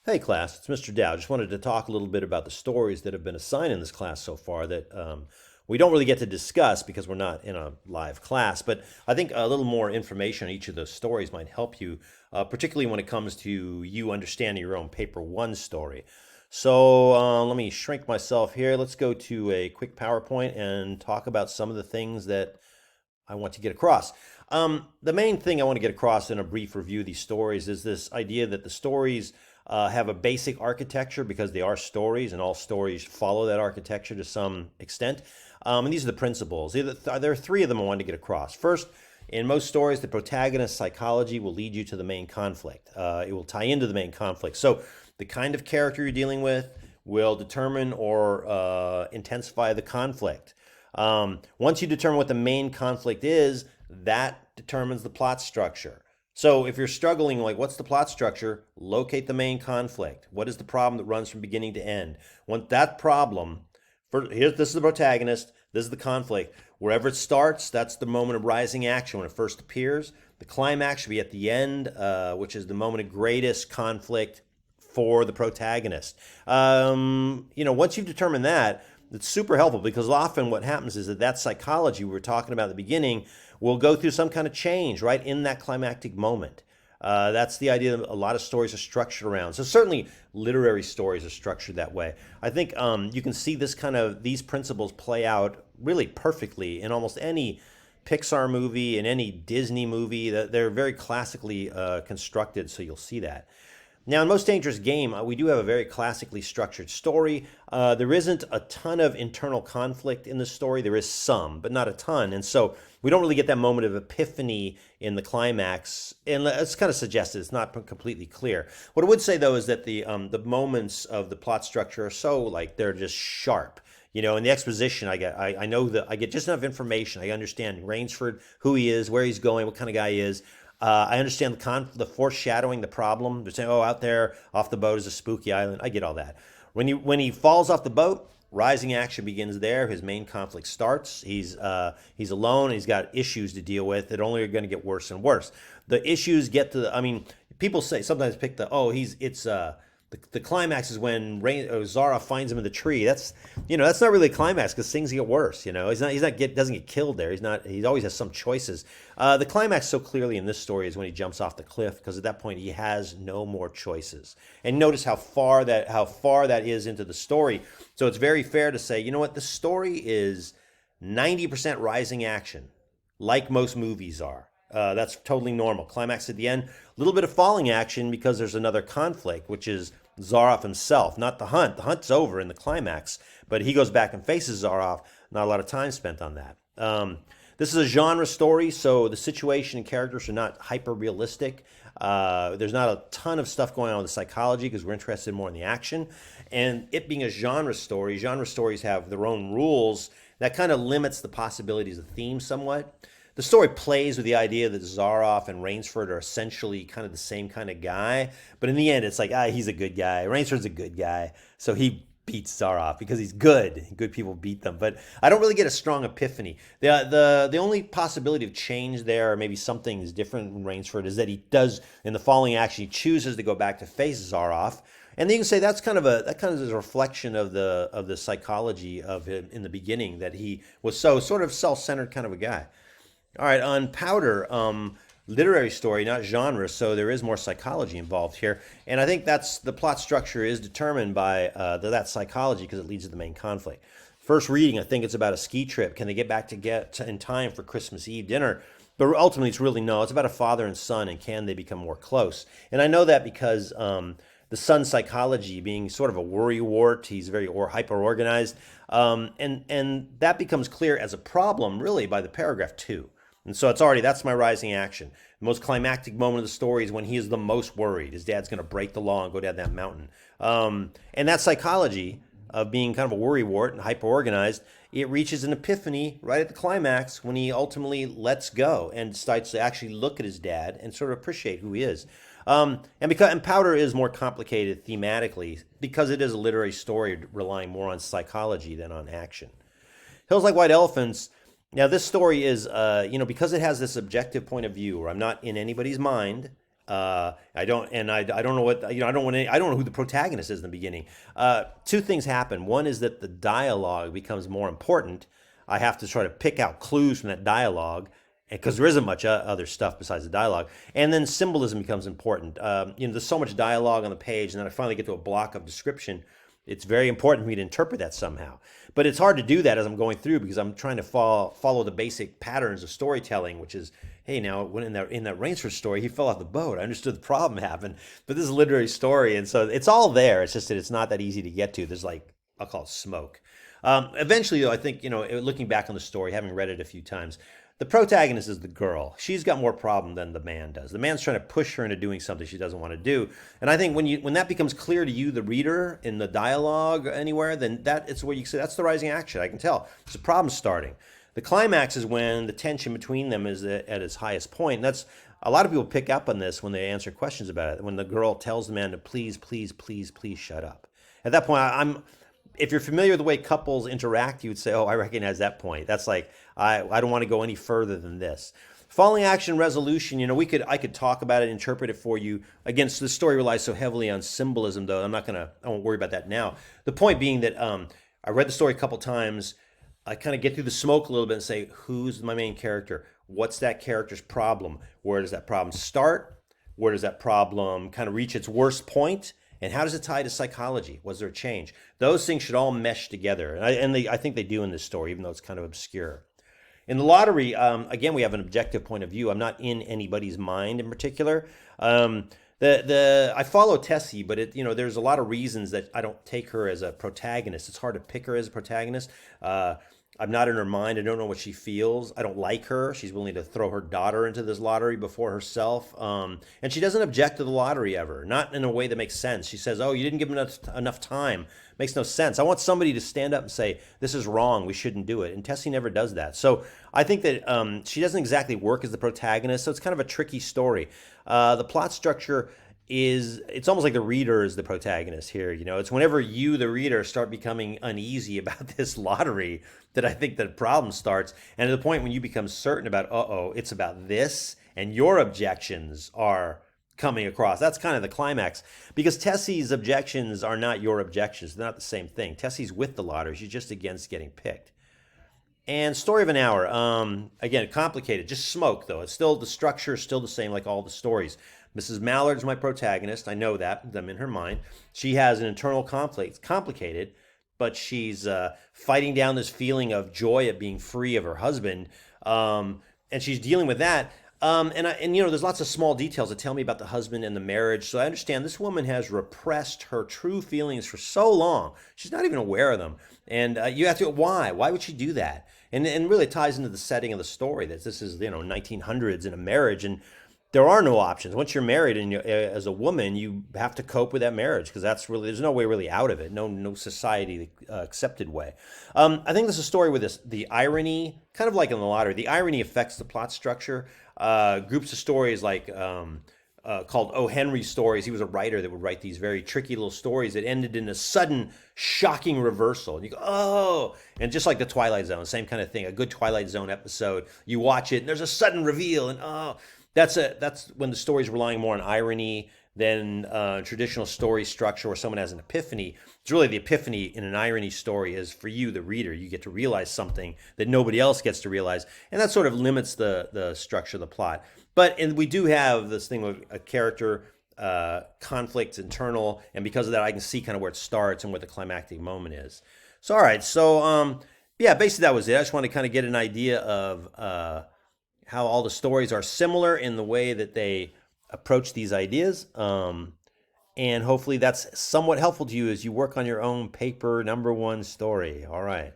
Hey class, it's Mr. Dow. Just wanted to talk a little bit about the stories that have been assigned in this class so far that we don't really get to discuss because we're not in a live class. But I think a little more information on each of those stories might help you, particularly when it comes to you understanding your own paper one story. So let me shrink myself here. Let's go to a quick PowerPoint and talk about some of the things that I want to get across. The main thing I want to get across in a brief review of these stories is this idea that the stories have a basic architecture because they are stories, and all stories follow that architecture to some extent. And these are the principles. There are three of them I wanted to get across. First, in most stories, the protagonist's psychology will lead you to the main conflict. It will tie into the main conflict. So, the kind of character you're dealing with will determine or intensify the conflict. Once you determine what the main conflict is, that determines the plot structure. So if you're struggling, like what's the plot structure, locate the main conflict. What is the problem that runs from beginning to end? Want that problem, this is the protagonist, this is the conflict. Wherever it starts, that's the moment of rising action when it first appears. The climax should be at the end, which is the moment of greatest conflict for the protagonist. Once you've determined that, it's super helpful because often what happens is that psychology we were talking about at the beginning will go through some kind of change right in that climactic moment. That's the idea that a lot of stories are structured around. So certainly literary stories are structured that way. I think you can see these principles play out really perfectly in almost any Pixar movie and any Disney movie. They're very classically constructed, so you'll see that. Now, in Most Dangerous Game, we do have a very classically structured story. There isn't a ton of internal conflict in the story. There is some, but not a ton. And so we don't really get that moment of epiphany in the climax. And it's kind of suggested. It's not completely clear. What I would say, though, is that the moments of the plot structure are so, like, they're just sharp. In the exposition, I know that I get just enough information. I understand Rainsford, who he is, where he's going, what kind of guy he is. I understand the foreshadowing, the problem. They're saying, "Oh, out there off the boat is a spooky island." I get all that. When he falls off the boat, rising action begins there. His main conflict starts. He's alone. He's got issues to deal with that only are going to get worse and worse. The issues get to the. I mean, people say sometimes pick the. Oh, he's it's the climax is when Zara finds him in the tree. That's not really a climax because things get worse. Doesn't get killed there. He always has some choices. The climax so clearly in this story is when he jumps off the cliff because at that point he has no more choices. And notice how far that is into the story. So it's very fair to say, you know what, the story is 90% rising action, like most movies are. That's totally normal. Climax at the end, a little bit of falling action because there's another conflict, which is Zaroff himself, not the hunt. The hunt's over in the climax, but he goes back and faces Zaroff. Not a lot of time spent on that. This is a genre story, so the situation and characters are not hyper realistic. There's not a ton of stuff going on with the psychology because we're interested more in the action. And it being a genre stories have their own rules that kind of limits the possibilities of theme somewhat. The story plays with the idea that Zaroff and Rainsford are essentially kind of the same kind of guy, but in the end, it's like, he's a good guy. Rainsford's a good guy, so he beats Zaroff because he's good. Good people beat them, but I don't really get a strong epiphany. The only possibility of change there, or maybe something is different in Rainsford, is that he does in the following action he chooses to go back to face Zaroff. And then you can say that's kind of a reflection of the psychology of him in the beginning, that he was so sort of self-centered kind of a guy. All right, on Powder, literary story, not genre, so there is more psychology involved here. And I think that's the plot structure is determined by that psychology because it leads to the main conflict. First reading, I think it's about a ski trip. Can they get in time for Christmas Eve dinner? But ultimately, it's really no. It's about a father and son, and can they become more close? And I know that because the son's psychology, being sort of a worrywart, he's very hyper organized, and that becomes clear as a problem, really, by the paragraph two. And so that's my rising action. The most climactic moment of the story is when he is the most worried. His dad's going to break the law and go down that mountain. And that psychology of being kind of a worrywart and hyper organized, it reaches an epiphany right at the climax when he ultimately lets go and starts to actually look at his dad and sort of appreciate who he is. And Powder is more complicated thematically because it is a literary story relying more on psychology than on action. Hills Like White Elephants. Now, this story is, because it has this objective point of view where I'm not in anybody's mind, I don't know what, I don't want I don't know who the protagonist is in the beginning. Two things happen. One is that the dialogue becomes more important. I have to try to pick out clues from that dialogue because there isn't much other stuff besides the dialogue. And then symbolism becomes important. There's so much dialogue on the page, and then I finally get to a block of description. It's very important for me to interpret that somehow. But it's hard to do that as I'm going through because I'm trying to follow the basic patterns of storytelling, which is, hey, now when in that Rainsford story, he fell off the boat. I understood the problem happened, but this is a literary story, and so it's all there. It's just that it's not that easy to get to. There's like, I'll call it smoke. Eventually, though, I think, looking back on the story, having read it a few times, the protagonist is the girl. She's got more problem than the man does. The man's trying to push her into doing something she doesn't want to do. And I think when that becomes clear to you, the reader, in the dialogue anywhere, then that it's where you say that's the rising action. I can tell there's a problem starting. The climax is when the tension between them is at its highest point. And that's a lot of people pick up on this when they answer questions about it. When the girl tells the man to please, please, please, please shut up. At that point, if you're familiar with the way couples interact, you would say, oh, I recognize that point. That's like, I don't want to go any further than this. Following action resolution, I could talk about it, interpret it for you. Again, so the story relies so heavily on symbolism, though. I won't worry about that now. The point being that I read the story a couple times. I kind of get through the smoke a little bit and say, who's my main character? What's that character's problem? Where does that problem start? Where does that problem kind of reach its worst point? And how does it tie to psychology? Was there a change? Those things should all mesh together. And I think they do in this story, even though it's kind of obscure. In the lottery, again, we have an objective point of view. I'm not in anybody's mind in particular. I follow Tessie, but there's a lot of reasons that I don't take her as a protagonist. It's hard to pick her as a protagonist. I'm not in her mind. I don't know what she feels. I don't like her. She's willing to throw her daughter into this lottery before herself. And she doesn't object to the lottery ever, not in a way that makes sense. She says, oh, you didn't give enough time. Makes no sense. I want somebody to stand up and say, this is wrong. We shouldn't do it. And Tessie never does that. So I think that she doesn't exactly work as the protagonist. So it's kind of a tricky story. The plot structure it's almost like the reader is the protagonist here. It's whenever you, the reader, start becoming uneasy about this lottery that I think the problem starts. And at the point when you become certain about, it's about this, and your objections are coming across. That's kind of the climax, because Tessie's objections are not your objections. They're not the same thing. Tessie's with the lottery. She's just against getting picked. And story of an hour. Again, complicated. Just smoke, though. The structure is still the same, like all the stories. Mrs. Mallard's my protagonist. I know that. I'm in her mind. She has an internal conflict. It's complicated, but she's fighting down this feeling of joy at being free of her husband, and she's dealing with that. There's lots of small details that tell me about the husband and the marriage. So I understand this woman has repressed her true feelings for so long. She's not even aware of them. And you have to, why? Why would she do that? And really ties into the setting of the story that this is, 1900s in a marriage, and there are no options. Once you're married and as a woman, you have to cope with that marriage because there's no way really out of it. No society accepted way. I think this is a story with the irony, kind of like in the lottery, the irony affects the plot structure. Groups of stories like called O. Henry stories. He was a writer that would write these very tricky little stories that ended in a sudden, shocking reversal. And you go, oh! And just like the Twilight Zone, same kind of thing. A good Twilight Zone episode, you watch it and there's a sudden reveal and oh! That's when the story's relying more on irony than traditional story structure where someone has an epiphany. It's really the epiphany in an irony story is for you, the reader. You get to realize something that nobody else gets to realize. And that sort of limits the structure of the plot. And we do have this thing with a character conflict internal. And because of that, I can see kind of where it starts and what the climactic moment is. So, all right. So, basically that was it. I just want to kind of get an idea of how all the stories are similar in the way that they approach these ideas. And hopefully that's somewhat helpful to you as you work on your own paper number one story. All right.